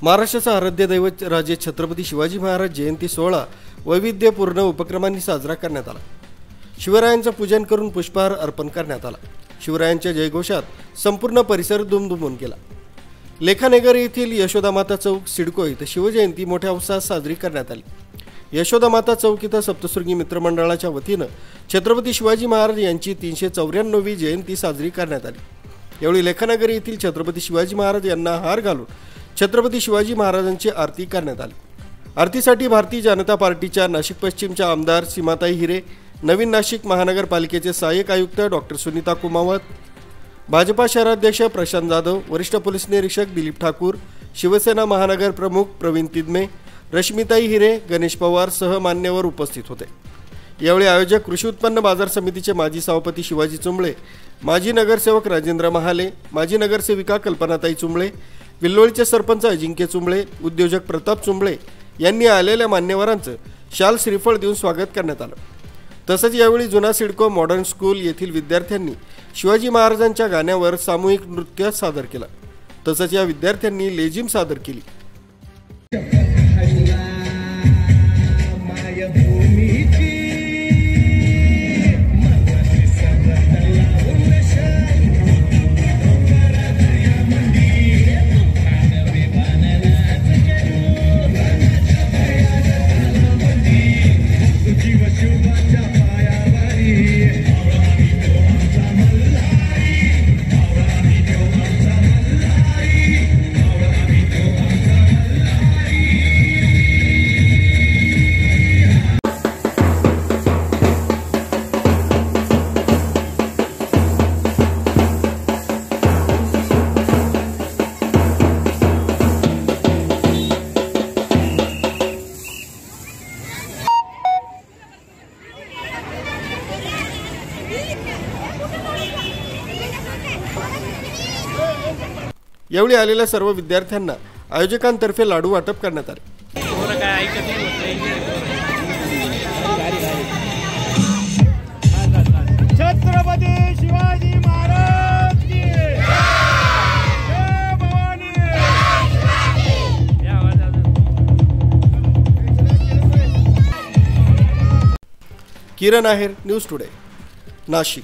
महाराष्ट्राचा आराध्य दैवत राजे छत्रपती शिवाजी महाराज जयंती सोहळा वैविध्यपूर्ण उपक्रमांनी साजरा करण्यात आला। शिवरायांचं पूजन करून पुष्पहार अर्पण करण्यात आला। शिवरायांच्या जयघोषात संपूर्ण परिसर दुमदुमून गेला। लेखानगर येथील यशोदामाता चौक सिडको इथं शिवजयंती मोठ्या उत्साहात साजरी करण्यात आली। यशोदामाता चौक इथं सप्तशृंगी मित्रमंडळाच्या वतीनं छत्रपती शिवाजी महाराज यांची 394वी जयंती साजरी करण्यात आली। यावेळी लेखानगर येथील छत्रपती शिवाजी महाराज यांना हार घालून छत्रपती शिवाजी महाराजांची आरती करण्यात आली। आरतीसाठी भारतीय जनता पार्टीच्या नाशिक पश्चिमच्या आमदार सीमाताई हिरे, नवीन नाशिक महानगरपालिकेचे सहाय्यक आयुक्त डॉक्टर सुनीता कुमावत, भाजपा शहराध्यक्ष प्रशांत जाधव, वरिष्ठ पोलीस निरीक्षक दिलीप ठाकूर, शिवसेना महानगर प्रमुख प्रवीण तिदमे, रश्मिताई हिरे, गणेश पवार सह मान्यवर उपस्थित होते। यावेळी आयोजक कृषी उत्पन्न बाजार समितीचे माजी सभापती शिवाजी चुंबळे, माजी नगरसेवक राजेंद्र महाले, माजी नगरसेविका कल्पनाताई चुंबळे, विल्लोळीचे सरपंच अजिंक्य चुंबळे, उद्योजक प्रताप चुंबळे यांनी आलेल्या मान्यवरांचं शाल श्रीफळ देऊन स्वागत करण्यात आलं। तसंच यावेळी जुना सिडको मॉडर्न स्कूल येथील विद्यार्थ्यांनी शिवाजी महाराजांच्या गाण्यावर सामूहिक नृत्य सादर केलं। तसंच या विद्यार्थ्यांनी लेझिम सादर केली। यावेळी आलेल्या सर्व विद्यार्थ्यांना आयोजकांतर्फे लाडू वाटप करण्यात आले। छत्रपती शिवाजी महाराज की जय भवानी। किरण आहेर, न्यूज टुडे, नाशिक।